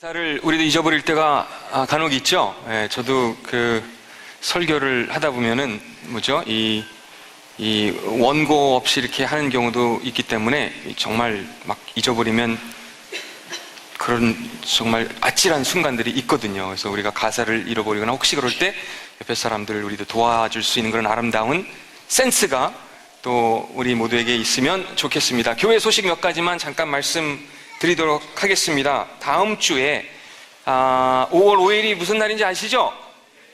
사를 우리도 잊어버릴 때가 간혹 있죠. 예, 저도 그 설교를 하다 보면은 이 원고 없이 이렇게 하는 경우도 있기 때문에 정말 막 잊어버리면 그런 정말 아찔한 순간들이 있거든요. 그래서 우리가 가사를 잃어버리거나 혹시 그럴 때 옆에 사람들을 우리도 도와줄 수 있는 그런 아름다운 센스가 또 우리 모두에게 있으면 좋겠습니다. 교회 소식 몇 가지만 잠깐 말씀드리도록 하겠습니다. 다음 주에 5월 5일이 무슨 날인지 아시죠?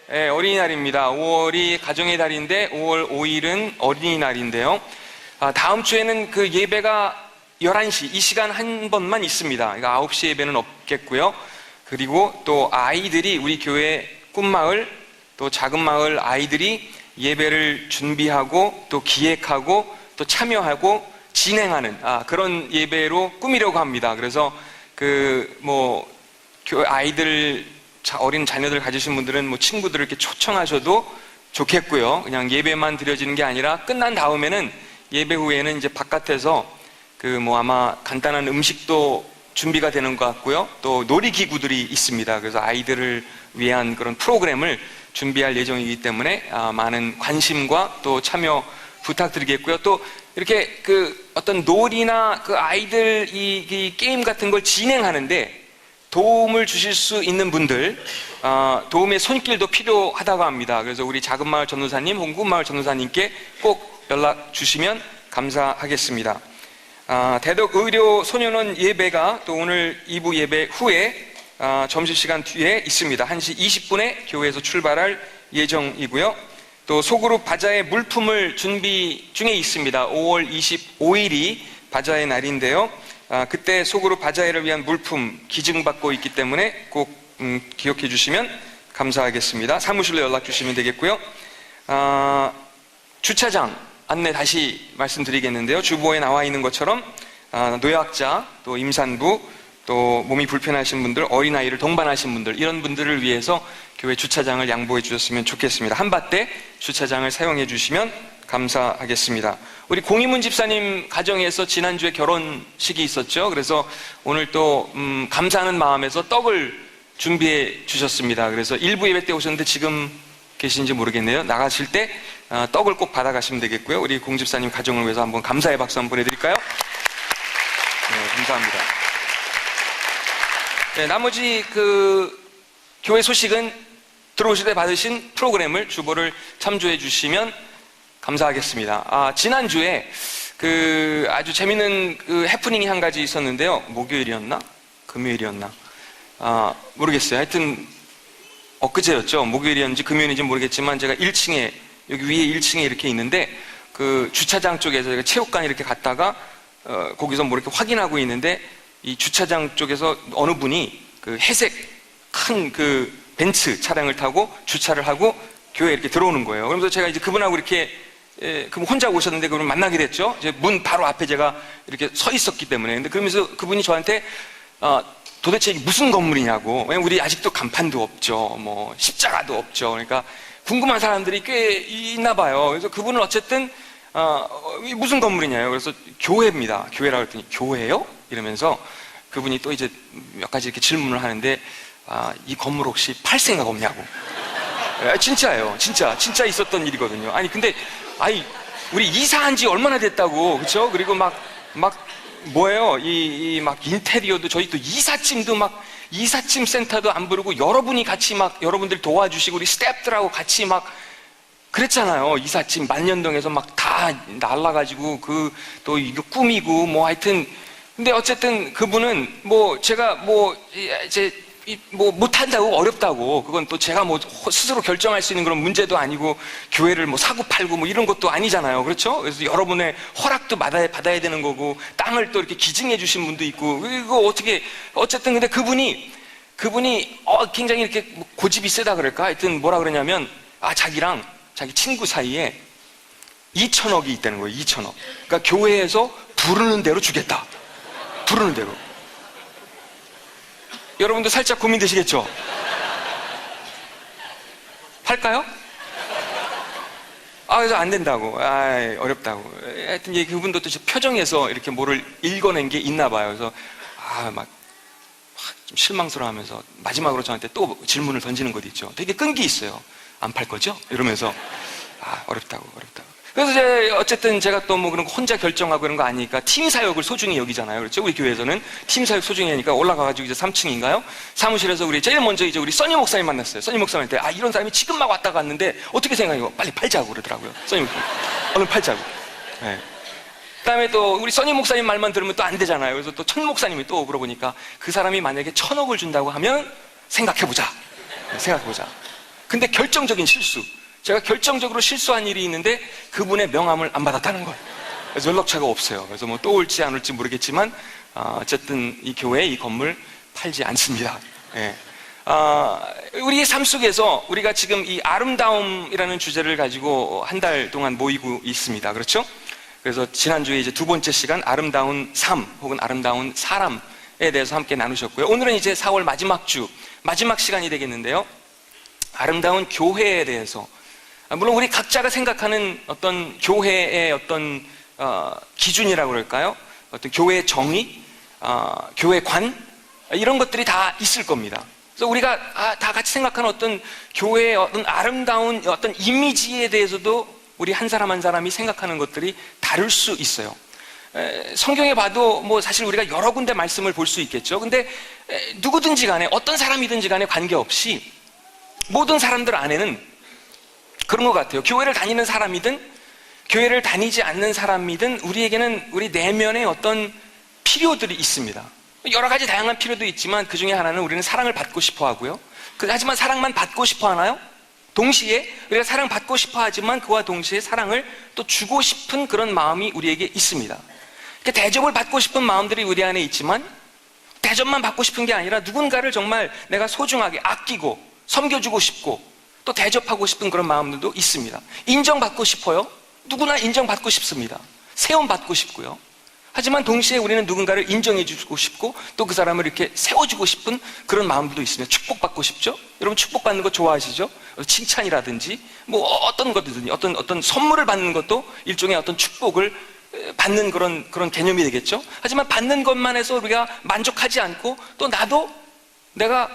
네, 어린이날입니다. 5월이 가정의 달인데 5월 5일은 어린이날인데요. 다음 주에는 그 예배가 11시, 이 시간 한 번만 있습니다. 그러니까 9시 예배는 없겠고요. 그리고 또 아이들이 우리 교회 꿈마을, 또 작은 마을 아이들이 예배를 준비하고 또 기획하고 또 참여하고 진행하는 그런 예배로 꾸미려고 합니다. 그래서 교회 아이들, 어린 자녀들 가지신 분들은 친구들을 이렇게 초청하셔도 좋겠고요. 그냥 예배만 드려지는 게 아니라 끝난 다음에는 예배 후에는 이제 바깥에서 아마 간단한 음식도 준비가 되는 것 같고요. 또 놀이기구들이 있습니다. 그래서 아이들을 위한 그런 프로그램을 준비할 예정이기 때문에 많은 관심과 또 참여 부탁드리겠고요. 또 이렇게 어떤 놀이나 아이들 이 게임 같은 걸 진행하는데 도움을 주실 수 있는 분들, 도움의 손길도 필요하다고 합니다. 그래서 우리 작은마을 전도사님, 홍구마을 전도사님께 꼭 연락 주시면 감사하겠습니다. 대덕의료 소년원 예배가 또 오늘 2부 예배 후에 점심시간 뒤에 있습니다. 1시 20분에 교회에서 출발할 예정이고요. 또 소그룹 바자회 물품을 준비 중에 있습니다. 5월 25일이 바자회 날인데요. 그때 소그룹 바자회를 위한 물품 기증받고 있기 때문에 꼭 기억해 주시면 감사하겠습니다. 사무실로 연락 주시면 되겠고요. 주차장 안내 다시 말씀드리겠는데요. 주보에 나와 있는 것처럼 노약자, 또 임산부, 또 몸이 불편하신 분들, 어린아이를 동반하신 분들, 이런 분들을 위해서 교회 주차장을 양보해 주셨으면 좋겠습니다. 한밭대 주차장을 사용해 주시면 감사하겠습니다. 우리 공희문 집사님 가정에서 지난주에 결혼식이 있었죠. 그래서 오늘 또 감사하는 마음에서 떡을 준비해 주셨습니다. 그래서 일부 예배 때 오셨는데 지금 계신지 모르겠네요. 나가실 때 떡을 꼭 받아가시면 되겠고요. 우리 공 집사님 가정을 위해서 한번 감사의 박수 한번 보내드릴까요? 네, 감사합니다. 네, 나머지 교회 소식은 들어오실 때 받으신 프로그램을 주보를 참조해 주시면 감사하겠습니다. 지난주에 아주 재밌는 해프닝이 한 가지 있었는데요. 목요일이었나? 금요일이었나? 모르겠어요. 하여튼 엊그제였죠. 목요일이었는지 금요일인지 모르겠지만 제가 1층에, 여기 위에 1층에 이렇게 있는데 주차장 쪽에서 제가 체육관 이렇게 갔다가 거기서 이렇게 확인하고 있는데 이 주차장 쪽에서 어느 분이 회색 큰 벤츠 차량을 타고 주차를 하고 교회에 이렇게 들어오는 거예요. 그러면서 제가 이제 그분하고 이렇게 그분 혼자 오셨는데 그분을 만나게 됐죠. 이제 문 바로 앞에 제가 이렇게 서 있었기 때문에. 근데 그러면서 그분이 저한테 도대체 이게 무슨 건물이냐고. 왜냐면 우리 아직도 간판도 없죠. 십자가도 없죠. 그러니까 궁금한 사람들이 꽤 있나 봐요. 그래서 그분은 어쨌든 무슨 건물이냐요. 그래서 교회입니다. 교회라고 했더니 교회요? 이러면서 그분이 또 이제 몇 가지 이렇게 질문을 하는데 이 건물 혹시 팔 생각 없냐고. 진짜예요. 진짜 있었던 일이거든요. 근데 우리 이사한 지 얼마나 됐다고. 그쵸? 그리고 뭐예요? 인테리어도 저희 또 이삿짐도 이삿짐 센터도 안 부르고 여러분이 같이 여러분들 도와주시고 우리 스태프들하고 같이 그랬잖아요. 이삿짐 만년동에서 다 날라가지고 또 이거 꾸미고 하여튼. 근데 어쨌든 그분은 제가 이제 못한다고, 어렵다고, 그건 또 제가 스스로 결정할 수 있는 그런 문제도 아니고, 교회를 사고 팔고 이런 것도 아니잖아요. 그렇죠? 그래서 여러분의 허락도 받아야 되는 거고, 땅을 또 이렇게 기증해 주신 분도 있고, 이거 어쨌든 근데 그분이 굉장히 이렇게 고집이 세다 그럴까? 하여튼 뭐라 그러냐면, 자기랑 자기 친구 사이에 2천억이 있다는 거예요. 2천억. 그러니까 교회에서 부르는 대로 주겠다. 부르는 대로. 여러분도 살짝 고민되시겠죠? 할까요? 그래서 안 된다고. 어렵다고. 하여튼 그분도 또 표정에서 이렇게 뭐를 읽어낸 게 있나 봐요. 그래서 좀 실망스러워하면서 마지막으로 저한테 또 질문을 던지는 것 있죠. 되게 끈기 있어요. 안 팔 거죠? 이러면서 어렵다고. 그래서 이제 어쨌든 제가 또 뭐 그런 거 혼자 결정하고 그런 거 아니니까 팀 사역을 소중히 여기잖아요. 그렇죠? 우리 교회에서는 팀 사역 소중히 하니까 올라가가지고 이제 3층인가요? 사무실에서 우리 제일 먼저 이제 우리 써니 목사님 만났어요. 써니 목사님한테 이런 사람이 지금 막 왔다 갔는데 어떻게 생각해요? 빨리 팔자고 그러더라고요. 써니 목사님. 얼른 팔자고. 네. 그다음에 또 우리 써니 목사님 말만 들으면 또 안 되잖아요. 그래서 또 천 목사님이 또 물어보니까 그 사람이 만약에 1,000억을 준다고 하면 생각해보자. 생각해보자. 근데 결정적인 실수. 제가 결정적으로 실수한 일이 있는데 그분의 명함을 안 받았다는 거예요. 그래서 연락처가 없어요. 그래서 뭐 또 올지 안 올지 모르겠지만 어쨌든 이 교회 이 건물 팔지 않습니다. 예. 우리의 삶 속에서 우리가 지금 이 아름다움이라는 주제를 가지고 한 달 동안 모이고 있습니다. 그렇죠? 그래서 지난주에 이제 두 번째 시간 아름다운 삶 혹은 아름다운 사람에 대해서 함께 나누셨고요. 오늘은 이제 4월 마지막 주 마지막 시간이 되겠는데요. 아름다운 교회에 대해서, 물론 우리 각자가 생각하는 어떤 교회의 어떤 기준이라고 그럴까요? 어떤 교회의 정의, 교회관 이런 것들이 다 있을 겁니다. 그래서 우리가 다 같이 생각하는 어떤 교회의 어떤 아름다운 어떤 이미지에 대해서도 우리 한 사람 한 사람이 생각하는 것들이 다를 수 있어요. 성경에 봐도 뭐 사실 우리가 여러 군데 말씀을 볼 수 있겠죠. 근데 누구든지 간에 어떤 사람이든지 간에 관계없이 모든 사람들 안에는 그런 것 같아요. 교회를 다니는 사람이든 교회를 다니지 않는 사람이든 우리에게는 우리 내면에 어떤 필요들이 있습니다. 여러 가지 다양한 필요도 있지만 그 중에 하나는 우리는 사랑을 받고 싶어 하고요. 하지만 사랑만 받고 싶어 하나요? 동시에 우리가 사랑받고 싶어 하지만 그와 동시에 사랑을 또 주고 싶은 그런 마음이 우리에게 있습니다. 대접을 받고 싶은 마음들이 우리 안에 있지만 대접만 받고 싶은 게 아니라 누군가를 정말 내가 소중하게 아끼고 섬겨주고 싶고 또 대접하고 싶은 그런 마음들도 있습니다. 인정받고 싶어요. 누구나 인정받고 싶습니다. 세움받고 싶고요. 하지만 동시에 우리는 누군가를 인정해주고 싶고 또 그 사람을 이렇게 세워주고 싶은 그런 마음들도 있습니다. 축복받고 싶죠? 여러분 축복받는 거 좋아하시죠? 칭찬이라든지 뭐 어떤 것이든지 어떤 선물을 받는 것도 일종의 어떤 축복을 받는 그런 개념이 되겠죠? 하지만 받는 것만 해서 우리가 만족하지 않고 또 나도 내가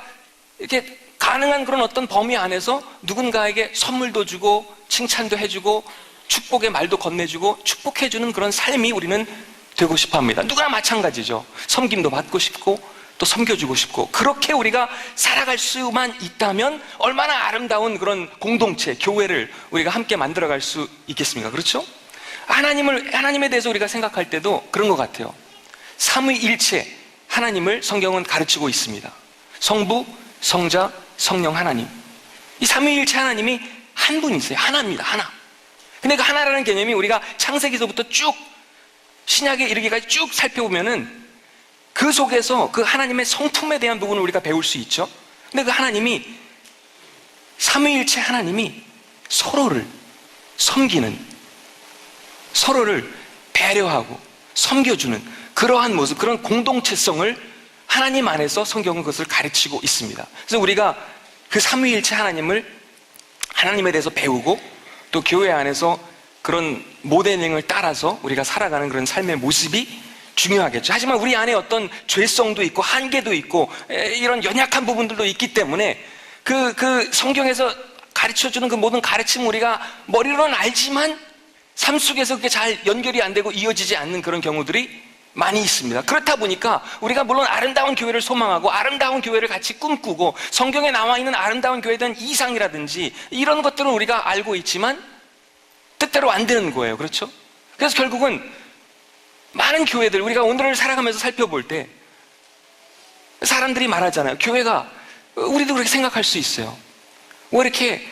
이렇게 가능한 그런 어떤 범위 안에서 누군가에게 선물도 주고 칭찬도 해주고 축복의 말도 건네주고 축복해주는 그런 삶이 우리는 되고 싶어 합니다. 누구나 마찬가지죠. 섬김도 받고 싶고 또 섬겨주고 싶고 그렇게 우리가 살아갈 수만 있다면 얼마나 아름다운 그런 공동체, 교회를 우리가 함께 만들어갈 수 있겠습니까? 그렇죠? 하나님에 대해서 우리가 생각할 때도 그런 것 같아요. 삼위일체 하나님을 성경은 가르치고 있습니다. 성부, 성자, 성령 하나님. 이 삼위일체 하나님이 한 분이세요. 하나입니다. 하나. 근데 그 하나라는 개념이 우리가 창세기서부터 쭉 신약에 이르기까지 쭉 살펴보면은 그 속에서 그 하나님의 성품에 대한 부분을 우리가 배울 수 있죠. 근데 그 하나님이 삼위일체 하나님이 서로를 섬기는, 서로를 배려하고 섬겨주는 그러한 모습, 그런 공동체성을 하나님 안에서 성경은 그것을 가르치고 있습니다. 그래서 우리가 그 삼위일체 하나님에 대해서 배우고 또 교회 안에서 그런 모델링을 따라서 우리가 살아가는 그런 삶의 모습이 중요하겠죠. 하지만 우리 안에 어떤 죄성도 있고 한계도 있고 이런 연약한 부분들도 있기 때문에 그 성경에서 가르쳐주는 그 모든 가르침을 우리가 머리로는 알지만 삶 속에서 그게 잘 연결이 안 되고 이어지지 않는 그런 경우들이 많이 있습니다. 그렇다 보니까 우리가 물론 아름다운 교회를 소망하고 아름다운 교회를 같이 꿈꾸고 성경에 나와 있는 아름다운 교회에 대한 이상이라든지 이런 것들은 우리가 알고 있지만 뜻대로 안 되는 거예요. 그렇죠? 그래서 결국은 많은 교회들, 우리가 오늘을 살아가면서 살펴볼 때 사람들이 말하잖아요. 교회가, 우리도 그렇게 생각할 수 있어요. 왜 이렇게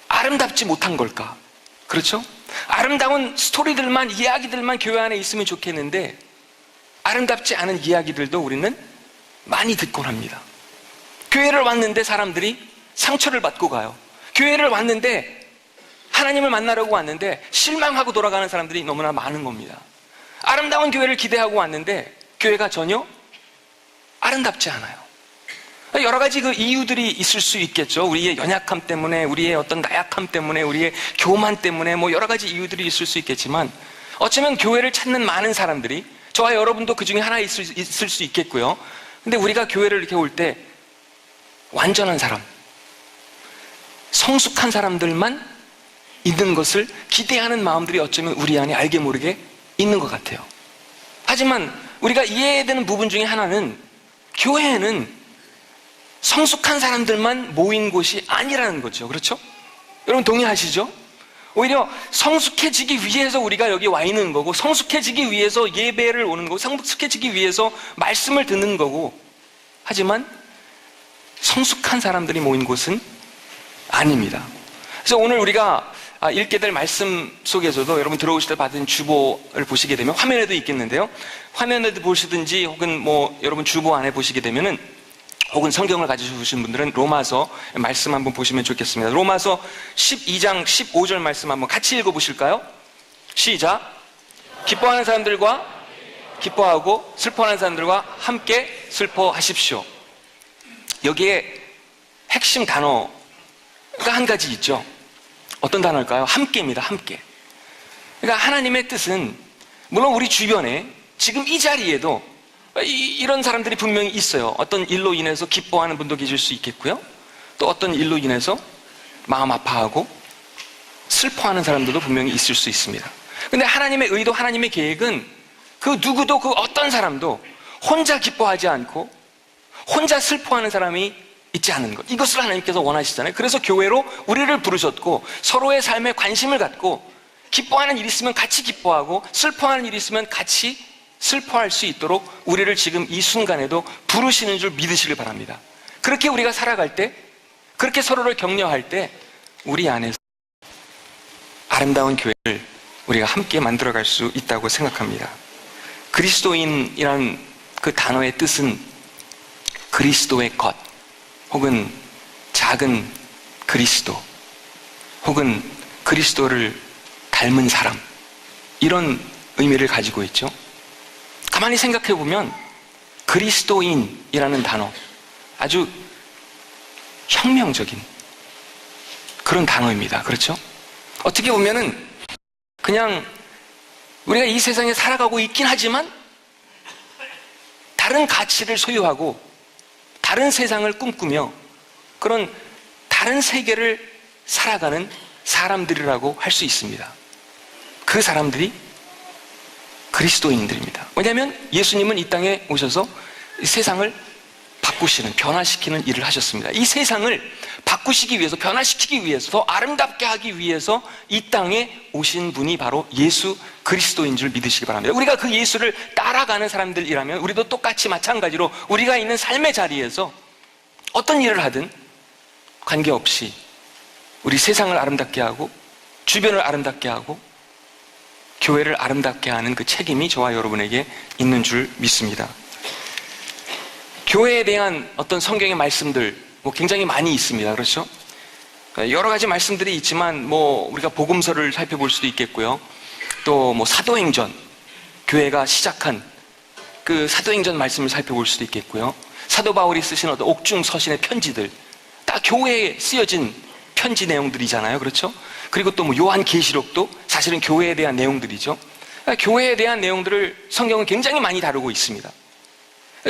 아름답지 못한 걸까? 그렇죠? 아름다운 스토리들만, 이야기들만 교회 안에 있으면 좋겠는데 아름답지 않은 이야기들도 우리는 많이 듣곤 합니다. 교회를 왔는데 사람들이 상처를 받고 가요. 교회를 왔는데 하나님을 만나려고 왔는데 실망하고 돌아가는 사람들이 너무나 많은 겁니다. 아름다운 교회를 기대하고 왔는데 교회가 전혀 아름답지 않아요. 여러 가지 그 이유들이 있을 수 있겠죠. 우리의 연약함 때문에, 우리의 어떤 나약함 때문에, 우리의 교만 때문에 뭐 여러 가지 이유들이 있을 수 있겠지만 어쩌면 교회를 찾는 많은 사람들이, 저와 여러분도 그 중에 하나 있을 수 있겠고요. 근데 우리가 교회를 이렇게 올 때 완전한 사람, 성숙한 사람들만 있는 것을 기대하는 마음들이 어쩌면 우리 안에 알게 모르게 있는 것 같아요. 하지만 우리가 이해해야 되는 부분 중에 하나는 교회는 성숙한 사람들만 모인 곳이 아니라는 거죠. 그렇죠? 여러분 동의하시죠? 오히려 성숙해지기 위해서 우리가 여기 와 있는 거고, 성숙해지기 위해서 예배를 오는 거고, 성숙해지기 위해서 말씀을 듣는 거고, 하지만 성숙한 사람들이 모인 곳은 아닙니다. 그래서 오늘 우리가 읽게 될 말씀 속에서도 여러분 들어오실 때 받은 주보를 보시게 되면, 화면에도 있겠는데요, 화면에도 보시든지 혹은 여러분 주보 안에 보시게 되면은, 혹은 성경을 가지신 분들은 로마서 말씀 한번 보시면 좋겠습니다. 로마서 12장 15절 말씀 한번 같이 읽어보실까요? 시작. 기뻐하는 사람들과 기뻐하고 슬퍼하는 사람들과 함께 슬퍼하십시오. 여기에 핵심 단어가 한 가지 있죠. 어떤 단어일까요? 함께입니다. 함께. 그러니까 하나님의 뜻은, 물론 우리 주변에 지금 이 자리에도 이런 사람들이 분명히 있어요. 어떤 일로 인해서 기뻐하는 분도 계실 수 있겠고요, 또 어떤 일로 인해서 마음 아파하고 슬퍼하는 사람들도 분명히 있을 수 있습니다. 근데 하나님의 의도, 하나님의 계획은 그 누구도, 그 어떤 사람도 혼자 기뻐하지 않고 혼자 슬퍼하는 사람이 있지 않은 것, 이것을 하나님께서 원하시잖아요. 그래서 교회로 우리를 부르셨고, 서로의 삶에 관심을 갖고, 기뻐하는 일이 있으면 같이 기뻐하고, 슬퍼하는 일이 있으면 같이 슬퍼할 수 있도록 우리를 지금 이 순간에도 부르시는 줄 믿으시길 바랍니다. 그렇게 우리가 살아갈 때, 그렇게 서로를 격려할 때 우리 안에서 아름다운 교회를 우리가 함께 만들어갈 수 있다고 생각합니다. 그리스도인이란 그 단어의 뜻은 그리스도의 것, 혹은 작은 그리스도, 혹은 그리스도를 닮은 사람, 이런 의미를 가지고 있죠. 가만히 생각해 보면 그리스도인이라는 단어, 아주 혁명적인 그런 단어입니다. 그렇죠? 어떻게 보면은 그냥 우리가 이 세상에 살아가고 있긴 하지만 다른 가치를 소유하고 다른 세상을 꿈꾸며 그런 다른 세계를 살아가는 사람들이라고 할 수 있습니다. 그 사람들이 그리스도인들입니다. 왜냐하면 예수님은 이 땅에 오셔서 이 세상을 바꾸시는, 변화시키는 일을 하셨습니다. 이 세상을 바꾸시기 위해서, 변화시키기 위해서, 더 아름답게 하기 위해서 이 땅에 오신 분이 바로 예수 그리스도인 줄 믿으시기 바랍니다. 우리가 그 예수를 따라가는 사람들이라면 우리도 똑같이 마찬가지로 우리가 있는 삶의 자리에서 어떤 일을 하든 관계없이 우리 세상을 아름답게 하고 주변을 아름답게 하고 교회를 아름답게 하는 그 책임이 저와 여러분에게 있는 줄 믿습니다. 교회에 대한 어떤 성경의 말씀들 굉장히 많이 있습니다. 그렇죠? 여러 가지 말씀들이 있지만 우리가 복음서를 살펴볼 수도 있겠고요, 또 사도행전, 교회가 시작한 그 사도행전 말씀을 살펴볼 수도 있겠고요, 사도 바울이 쓰신 어떤 옥중 서신의 편지들, 다 교회에 쓰여진 편지 내용들이잖아요. 그렇죠? 그리고 또 요한계시록도 사실은 교회에 대한 내용들이죠. 교회에 대한 내용들을 성경은 굉장히 많이 다루고 있습니다.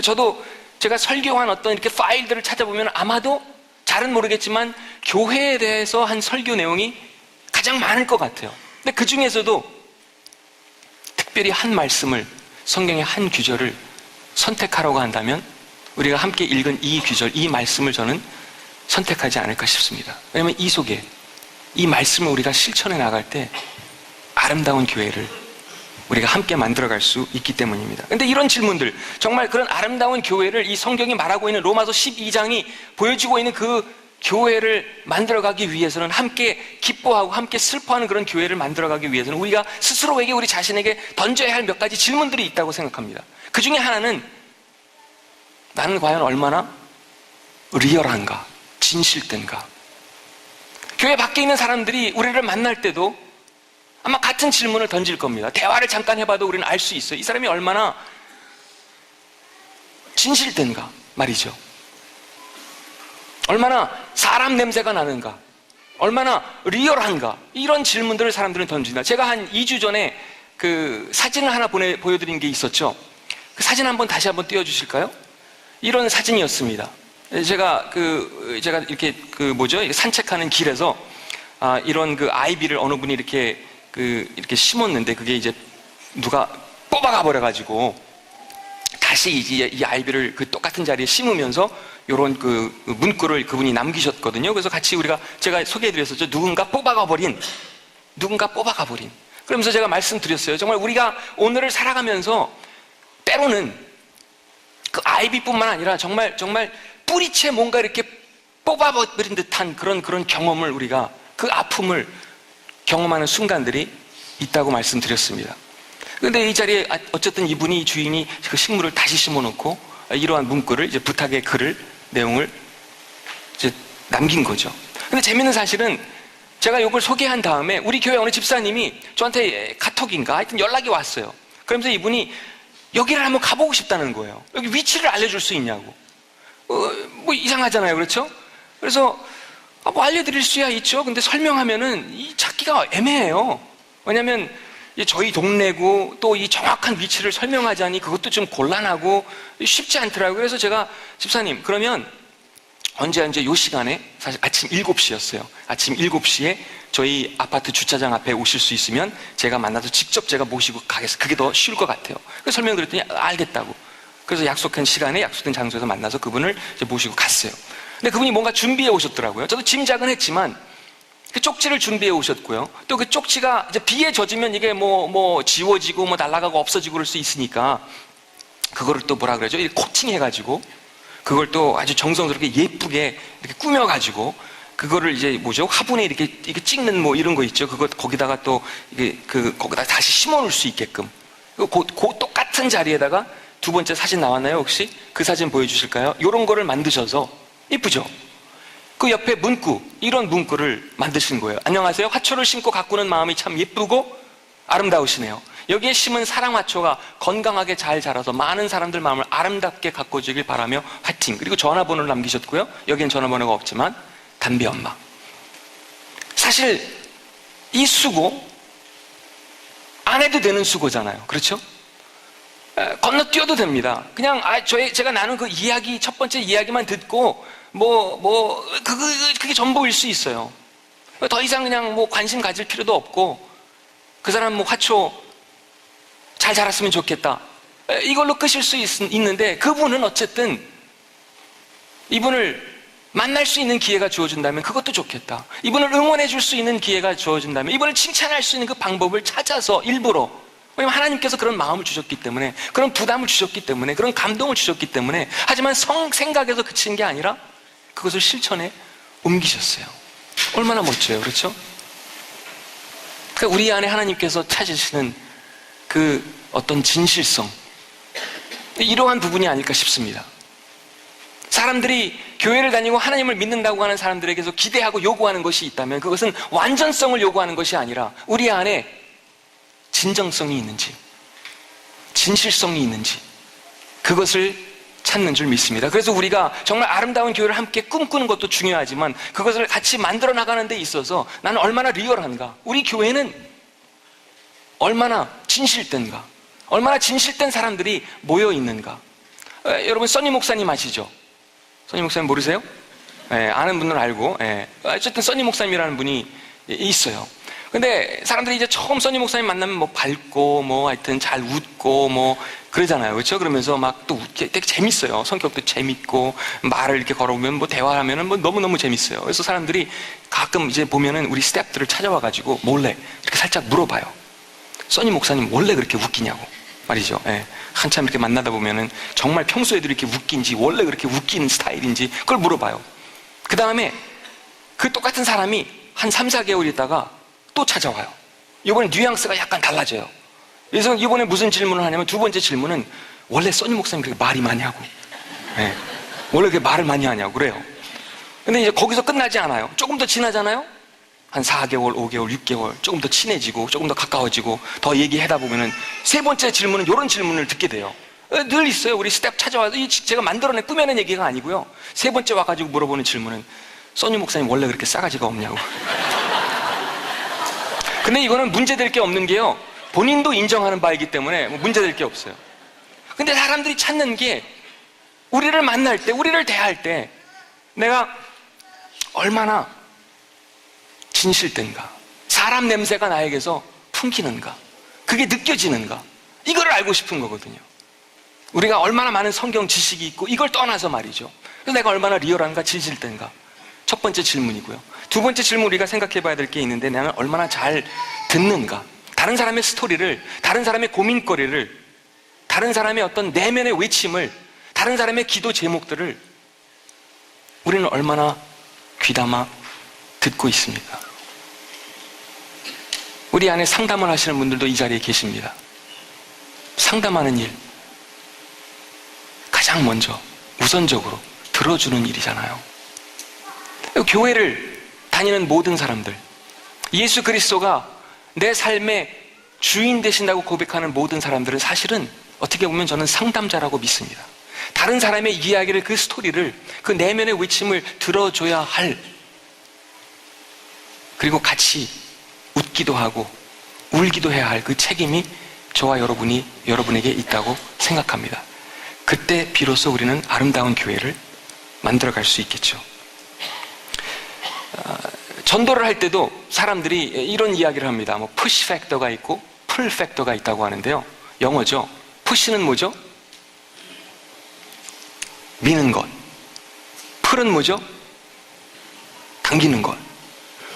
저도 제가 설교한 어떤 이렇게 파일들을 찾아보면 아마도 잘은 모르겠지만 교회에 대해서 한 설교 내용이 가장 많을 것 같아요. 근데 그 중에서도 특별히 한 말씀을, 성경의 한 구절을 선택하라고 한다면 우리가 함께 읽은 이 구절, 이 말씀을 저는 선택하지 않을까 싶습니다. 왜냐하면 이 속에 이 말씀을 우리가 실천해 나갈 때 아름다운 교회를 우리가 함께 만들어갈 수 있기 때문입니다. 그런데 이런 질문들, 정말 그런 아름다운 교회를 이 성경이 말하고 있는 로마서 12장이 보여주고 있는 그 교회를 만들어가기 위해서는, 함께 기뻐하고 함께 슬퍼하는 그런 교회를 만들어가기 위해서는 우리가 스스로에게, 우리 자신에게 던져야 할 몇 가지 질문들이 있다고 생각합니다. 그 중에 하나는, 나는 과연 얼마나 리얼한가, 진실된가. 교회 밖에 있는 사람들이 우리를 만날 때도 아마 같은 질문을 던질 겁니다. 대화를 잠깐 해봐도 우리는 알 수 있어요. 이 사람이 얼마나 진실된가 말이죠. 얼마나 사람 냄새가 나는가, 얼마나 리얼한가, 이런 질문들을 사람들은 던진다. 제가 한 2주 전에 그 사진을 하나 보여드린 게 있었죠. 그 사진 다시 한번 띄워주실까요? 이런 사진이었습니다. 제가 이렇게 산책하는 길에서 이런 아이비를 어느 분이 이렇게 심었는데, 그게 이제 누가 뽑아가 버려가지고 다시 이제 이 아이비를 똑같은 자리에 심으면서 요런 문구를 그분이 남기셨거든요. 그래서 같이 제가 소개해드렸었죠. 누군가 뽑아가 버린. 그러면서 제가 말씀드렸어요. 정말 우리가 오늘을 살아가면서 때로는 그 아이비뿐만 아니라 정말 뿌리채 뭔가 이렇게 뽑아버린 듯한 그런 경험을, 우리가 그 아픔을 경험하는 순간들이 있다고 말씀드렸습니다. 그런데 이 자리에 어쨌든 이분이, 주인이 그 식물을 다시 심어놓고 이러한 문구를, 이제 부탁의 내용을 이제 남긴 거죠. 근데 재밌는 사실은 제가 이걸 소개한 다음에 우리 교회 어느 집사님이 저한테 카톡인가 하여튼 연락이 왔어요. 그러면서 이분이 여기를 한번 가보고 싶다는 거예요. 여기 위치를 알려줄 수 있냐고. 뭐 이상하잖아요, 그렇죠? 그래서 뭐 알려드릴 수야 있죠. 근데 설명하면은 이 찾기가 애매해요. 왜냐하면 저희 동네고 또 이 정확한 위치를 설명하자니 그것도 좀 곤란하고 쉽지 않더라고요. 그래서 제가, 집사님, 그러면 언제 요 시간에, 사실 아침 7시였어요. 아침 7시에 저희 아파트 주차장 앞에 오실 수 있으면 제가 만나서 직접 제가 모시고 가겠어요. 그게 더 쉬울 것 같아요. 그래서 설명드렸더니 알겠다고. 그래서 약속한 시간에 약속된 장소에서 만나서 그분을 이제 모시고 갔어요. 근데 그분이 뭔가 준비해 오셨더라고요. 저도 짐작은 했지만 그 쪽지를 준비해 오셨고요. 또 그 쪽지가 이제 비에 젖으면 이게 지워지고 날아가고 없어지고 그럴 수 있으니까 그거를 또 뭐라 그러죠? 이렇게 코팅해가지고 그걸 또 아주 정성스럽게 예쁘게 이렇게 꾸며가지고 그거를 이제 화분에 이렇게 찍는 이런 거 있죠. 거기다가 또 거기다 다시 심어 놓을 수 있게끔. 그 똑같은 자리에다가 두 번째 사진 나왔나요, 혹시? 그 사진 보여주실까요? 이런 거를 만드셔서, 이쁘죠? 그 옆에 이런 문구를 만드신 거예요. 안녕하세요. 화초를 심고 가꾸는 마음이 참 예쁘고 아름다우시네요. 여기에 심은 사랑화초가 건강하게 잘 자라서 많은 사람들 마음을 아름답게 가꿔주길 바라며 화이팅. 그리고 전화번호를 남기셨고요. 여기엔 전화번호가 없지만 담비 엄마. 사실 이 수고 안 해도 되는 수고잖아요. 그렇죠? 건너뛰어도 됩니다. 그냥 제가 나눈 그 이야기, 첫 번째 이야기만 듣고 그게 전부일 수 있어요. 더 이상 그냥 관심 가질 필요도 없고, 그 사람 화초 잘 자랐으면 좋겠다, 이걸로 끄실 수 있는데, 그분은 어쨌든 이분을 만날 수 있는 기회가 주어진다면 그것도 좋겠다. 이분을 응원해 줄 수 있는 기회가 주어진다면, 이분을 칭찬할 수 있는 그 방법을 찾아서 일부러, 왜냐면 하나님께서 그런 마음을 주셨기 때문에, 그런 부담을 주셨기 때문에, 그런 감동을 주셨기 때문에, 하지만 생각에서 그치는 게 아니라 그것을 실천에 옮기셨어요. 얼마나 멋져요, 그렇죠? 그러니까 우리 안에 하나님께서 찾으시는 그 어떤 진실성, 이러한 부분이 아닐까 싶습니다. 사람들이 교회를 다니고 하나님을 믿는다고 하는 사람들에게서 기대하고 요구하는 것이 있다면 그것은 완전성을 요구하는 것이 아니라 우리 안에 진정성이 있는지, 진실성이 있는지, 그것을 찾는 줄 믿습니다. 그래서 우리가 정말 아름다운 교회를 함께 꿈꾸는 것도 중요하지만 그것을 같이 만들어 나가는 데 있어서 나는 얼마나 리얼한가, 우리 교회는 얼마나 진실된가, 얼마나 진실된 사람들이 모여 있는가. 여러분 써니 목사님 아시죠? 써니 목사님 모르세요? 아는 분은 알고, 어쨌든 써니 목사님이라는 분이 있어요. 근데 사람들이 이제 처음 써니 목사님 만나면 밝고 하여튼 잘 웃고 그러잖아요, 그렇죠? 그러면서 또 되게 재밌어요. 성격도 재밌고 말을 이렇게 걸어보면 대화하면은 너무너무 재밌어요. 그래서 사람들이 가끔 이제 보면은 우리 스태프들을 찾아와가지고 몰래 이렇게 살짝 물어봐요. 써니 목사님 원래 그렇게 웃기냐고 말이죠. 한참 이렇게 만나다 보면은 정말 평소에도 이렇게 웃긴지, 원래 그렇게 웃긴 스타일인지 그걸 물어봐요. 그 다음에 그 똑같은 사람이 한 3, 4개월 있다가 또 찾아와요. 이번에 뉘앙스가 약간 달라져요. 그래서 이번에 무슨 질문을 하냐면, 두 번째 질문은 원래 써니 목사님 그렇게 말이 많이 하고, 원래 그렇게 말을 많이 하냐고 그래요. 근데 이제 거기서 끝나지 않아요. 조금 더 지나잖아요. 한 4개월, 5개월, 6개월 조금 더 친해지고 조금 더 가까워지고 더 얘기하다 보면은 세 번째 질문은 이런 질문을 듣게 돼요. 늘 있어요. 우리 스태프 찾아와서 제가 만들어낸 꾸며낸 얘기가 아니고요. 세 번째 와가지고 물어보는 질문은 써니 목사님 원래 그렇게 싸가지가 없냐고. 근데 이거는 문제될 게 없는 게요, 본인도 인정하는 바이기 때문에 문제될 게 없어요. 근데 사람들이 찾는 게 우리를 만날 때, 우리를 대할 때 내가 얼마나 진실된가, 사람 냄새가 나에게서 풍기는가, 그게 느껴지는가, 이거를 알고 싶은 거거든요. 우리가 얼마나 많은 성경 지식이 있고 이걸 떠나서 말이죠. 그래서 내가 얼마나 리얼한가, 진실된가. 첫 번째 질문이고요. 두 번째 질문, 우리가 생각해 봐야 될 게 있는데, 나는 얼마나 잘 듣는가. 다른 사람의 스토리를, 다른 사람의 고민거리를, 다른 사람의 어떤 내면의 외침을, 다른 사람의 기도 제목들을 우리는 얼마나 귀담아 듣고 있습니까? 우리 안에 상담을 하시는 분들도 이 자리에 계십니다. 상담하는 일, 가장 먼저 우선적으로 들어주는 일이잖아요. 교회를 다니는 모든 사람들, 예수 그리스도가 내 삶의 주인 되신다고 고백하는 모든 사람들은 사실은 어떻게 보면 저는 상담자라고 믿습니다. 다른 사람의 이야기를, 그 스토리를, 그 내면의 외침을 들어줘야 할, 그리고 같이 웃기도 하고 울기도 해야 할 그 책임이 저와 여러분에게 있다고 생각합니다. 그때 비로소 우리는 아름다운 교회를 만들어갈 수 있겠죠. 전도를 할 때도 사람들이 이런 이야기를 합니다. 뭐 푸시 팩터가 있고 풀 팩터가 있다고 하는데요. 영어죠. 푸시는 뭐죠? 미는 것. 풀은 뭐죠? 당기는 것.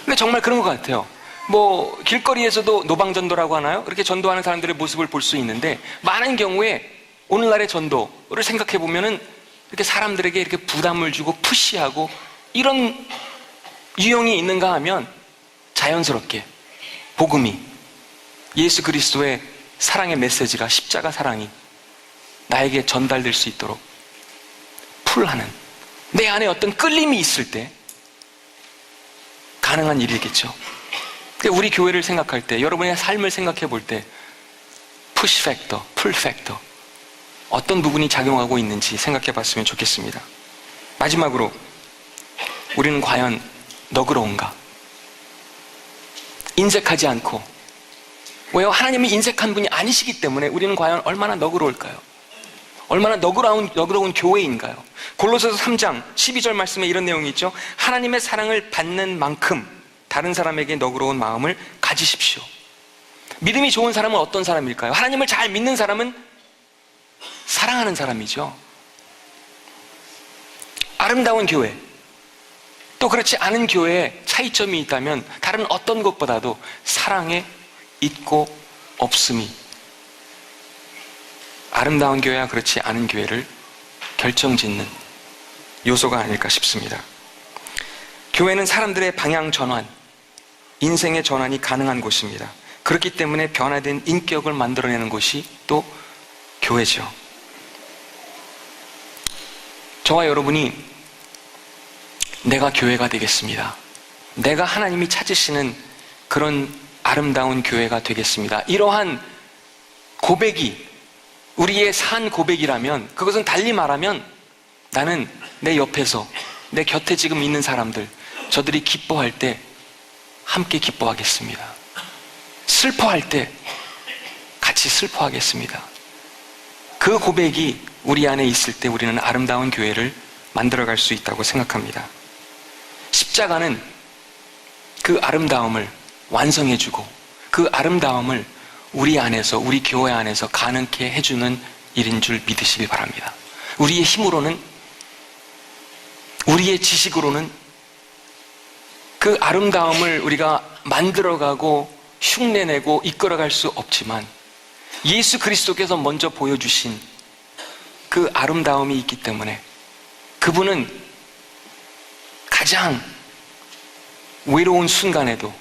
근데 정말 그런 것 같아요. 뭐 길거리에서도 노방전도라고 하나요? 그렇게 전도하는 사람들의 모습을 볼 수 있는데, 많은 경우에 오늘날의 전도를 생각해 보면은 이렇게 사람들에게 이렇게 부담을 주고 푸시하고 이런 유형이 있는가 하면, 자연스럽게 복음이, 예수 그리스도의 사랑의 메시지가, 십자가 사랑이 나에게 전달될 수 있도록 풀하는, 내 안에 어떤 끌림이 있을 때 가능한 일이겠죠. 우리 교회를 생각할 때, 여러분의 삶을 생각해 볼 때 푸시 팩터, 풀 팩터, 어떤 부분이 작용하고 있는지 생각해 봤으면 좋겠습니다. 마지막으로, 우리는 과연 너그러운가? 인색하지 않고, 왜요? 하나님이 인색한 분이 아니시기 때문에 우리는 과연 얼마나 너그러울까요? 얼마나 너그러운 교회인가요? 골로새서 3장 12절 말씀에 이런 내용이 있죠. 하나님의 사랑을 받는 만큼 다른 사람에게 너그러운 마음을 가지십시오. 믿음이 좋은 사람은 어떤 사람일까요? 하나님을 잘 믿는 사람은 사랑하는 사람이죠. 아름다운 교회, 또 그렇지 않은 교회에 차이점이 있다면 다른 어떤 것보다도 사랑에 있고 없음이 아름다운 교회와 그렇지 않은 교회를 결정짓는 요소가 아닐까 싶습니다. 교회는 사람들의 방향 전환, 인생의 전환이 가능한 곳입니다. 그렇기 때문에 변화된 인격을 만들어내는 곳이 또 교회죠. 저와 여러분이 내가 교회가 되겠습니다, 내가 하나님이 찾으시는 그런 아름다운 교회가 되겠습니다, 이러한 고백이 우리의 산 고백이라면, 그것은 달리 말하면 나는 내 옆에서, 내 곁에 지금 있는 사람들, 저들이 기뻐할 때 함께 기뻐하겠습니다. 슬퍼할 때 같이 슬퍼하겠습니다. 그 고백이 우리 안에 있을 때 우리는 아름다운 교회를 만들어갈 수 있다고 생각합니다. 십자가는 그 아름다움을 완성해주고, 그 아름다움을 우리 안에서, 우리 교회 안에서 가능케 해주는 일인 줄 믿으시길 바랍니다. 우리의 힘으로는, 우리의 지식으로는 그 아름다움을 우리가 만들어가고 흉내내고 이끌어갈 수 없지만, 예수 그리스도께서 먼저 보여주신 그 아름다움이 있기 때문에, 그분은 가장 외로운 순간에도,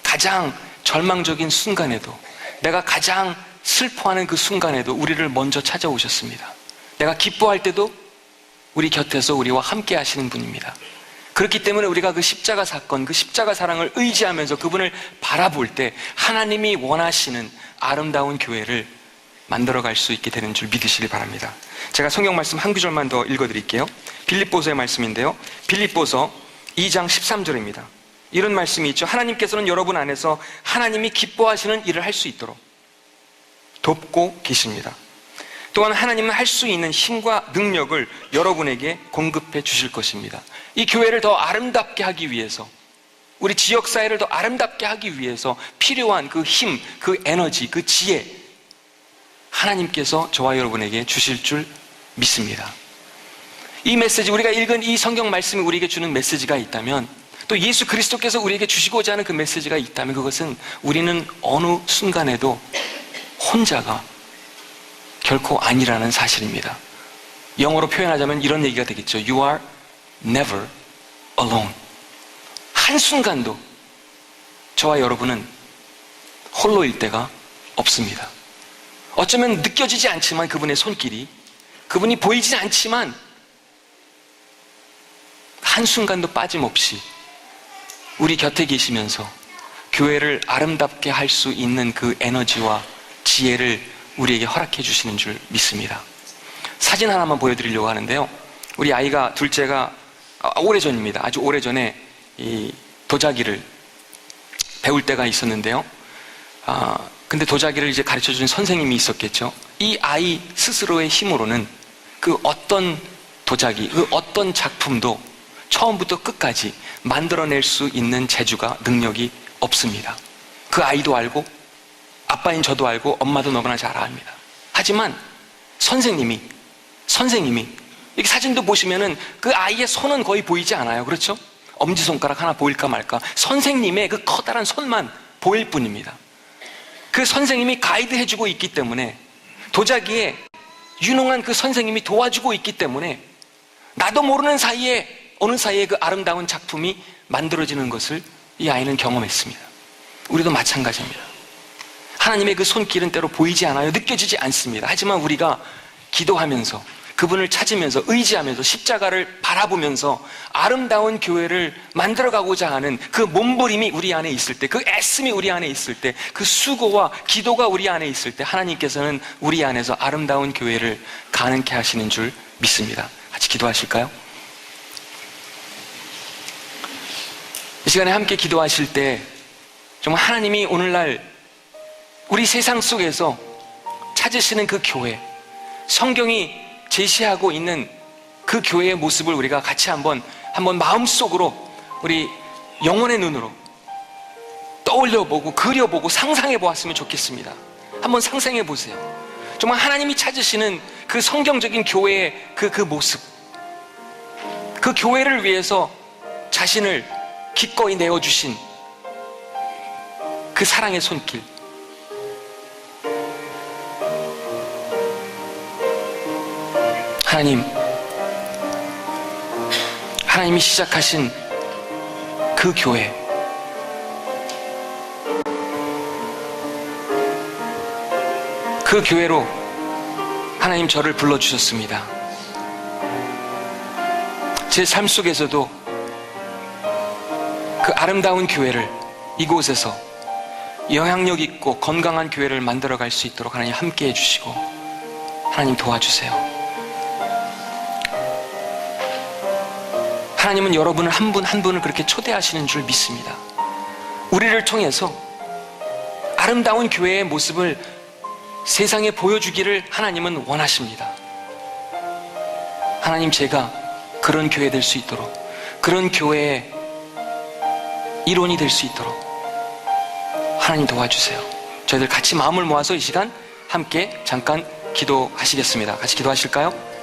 가장 절망적인 순간에도, 내가 가장 슬퍼하는 그 순간에도 우리를 먼저 찾아오셨습니다. 내가 기뻐할 때도 우리 곁에서 우리와 함께 하시는 분입니다. 그렇기 때문에 우리가 그 십자가 사건, 그 십자가 사랑을 의지하면서 그분을 바라볼 때 하나님이 원하시는 아름다운 교회를 만들어갈 수 있게 되는 줄 믿으시길 바랍니다. 제가 성경 말씀 한 구절만 더 읽어드릴게요. 빌립보서의 말씀인데요, 빌립보서 2장 13절입니다. 이런 말씀이 있죠. 하나님께서는 여러분 안에서 하나님이 기뻐하시는 일을 할 수 있도록 돕고 계십니다. 또한 하나님은 할 수 있는 힘과 능력을 여러분에게 공급해 주실 것입니다. 이 교회를 더 아름답게 하기 위해서, 우리 지역사회를 더 아름답게 하기 위해서 필요한 그 힘, 그 에너지, 그 지혜, 하나님께서 저와 여러분에게 주실 줄 믿습니다. 이 메시지, 우리가 읽은 이 성경 말씀이 우리에게 주는 메시지가 있다면, 또 예수 그리스도께서 우리에게 주시고자 하는 그 메시지가 있다면, 그것은 우리는 어느 순간에도 혼자가 결코 아니라는 사실입니다. 영어로 표현하자면 이런 얘기가 되겠죠. You are never alone. 한순간도 저와 여러분은 홀로일 때가 없습니다. 어쩌면 느껴지지 않지만 그분의 손길이, 그분이 보이지 않지만 한순간도 빠짐없이 우리 곁에 계시면서 교회를 아름답게 할 수 있는 그 에너지와 지혜를 우리에게 허락해 주시는 줄 믿습니다. 사진 하나만 보여드리려고 하는데요. 우리 아이가, 둘째가 오래전입니다. 아주 오래전에 이 도자기를 배울 때가 있었는데요. 근데 도자기를 이제 가르쳐주는 선생님이 있었겠죠. 이 아이 스스로의 힘으로는 그 어떤 도자기, 그 어떤 작품도 처음부터 끝까지 만들어낼 수 있는 재주가, 능력이 없습니다. 그 아이도 알고, 아빠인 저도 알고, 엄마도 너무나 잘 압니다. 하지만 선생님이 이 사진도 보시면은 그 아이의 손은 거의 보이지 않아요. 그렇죠? 엄지손가락 하나 보일까 말까. 선생님의 그 커다란 손만 보일 뿐입니다. 그 선생님이 가이드 해주고 있기 때문에, 도자기에 유능한 그 선생님이 도와주고 있기 때문에 나도 모르는 사이에, 어느 사이에 그 아름다운 작품이 만들어지는 것을 이 아이는 경험했습니다. 우리도 마찬가지입니다. 하나님의 그 손길은 때로 보이지 않아요. 느껴지지 않습니다. 하지만 우리가 기도하면서, 그분을 찾으면서, 의지하면서, 십자가를 바라보면서 아름다운 교회를 만들어가고자 하는 그 몸부림이 우리 안에 있을 때, 그 애씀이 우리 안에 있을 때, 그 수고와 기도가 우리 안에 있을 때, 하나님께서는 우리 안에서 아름다운 교회를 가능케 하시는 줄 믿습니다. 같이 기도하실까요? 이 시간에 함께 기도하실 때 정말 하나님이 오늘날 우리 세상 속에서 찾으시는 그 교회, 성경이 제시하고 있는 그 교회의 모습을 우리가 같이 한번 마음속으로, 우리 영혼의 눈으로 떠올려보고, 그려보고, 상상해 보았으면 좋겠습니다. 한번 상상해 보세요. 정말 하나님이 찾으시는 그 성경적인 교회의 그 모습, 그 교회를 위해서 자신을 기꺼이 내어주신 그 사랑의 손길, 하나님이 시작하신 그 교회, 그 교회로 하나님 저를 불러주셨습니다. 제 삶 속에서도 그 아름다운 교회를, 이곳에서 영향력 있고 건강한 교회를 만들어갈 수 있도록 하나님 함께 해주시고, 하나님 도와주세요. 하나님은 여러분을 한 분 한 분을 그렇게 초대하시는 줄 믿습니다. 우리를 통해서 아름다운 교회의 모습을 세상에 보여주기를 하나님은 원하십니다. 하나님, 제가 그런 교회 될 수 있도록, 그런 교회의 일원이 될 수 있도록 하나님 도와주세요. 저희들 같이 마음을 모아서 이 시간 함께 잠깐 기도하시겠습니다. 같이 기도하실까요?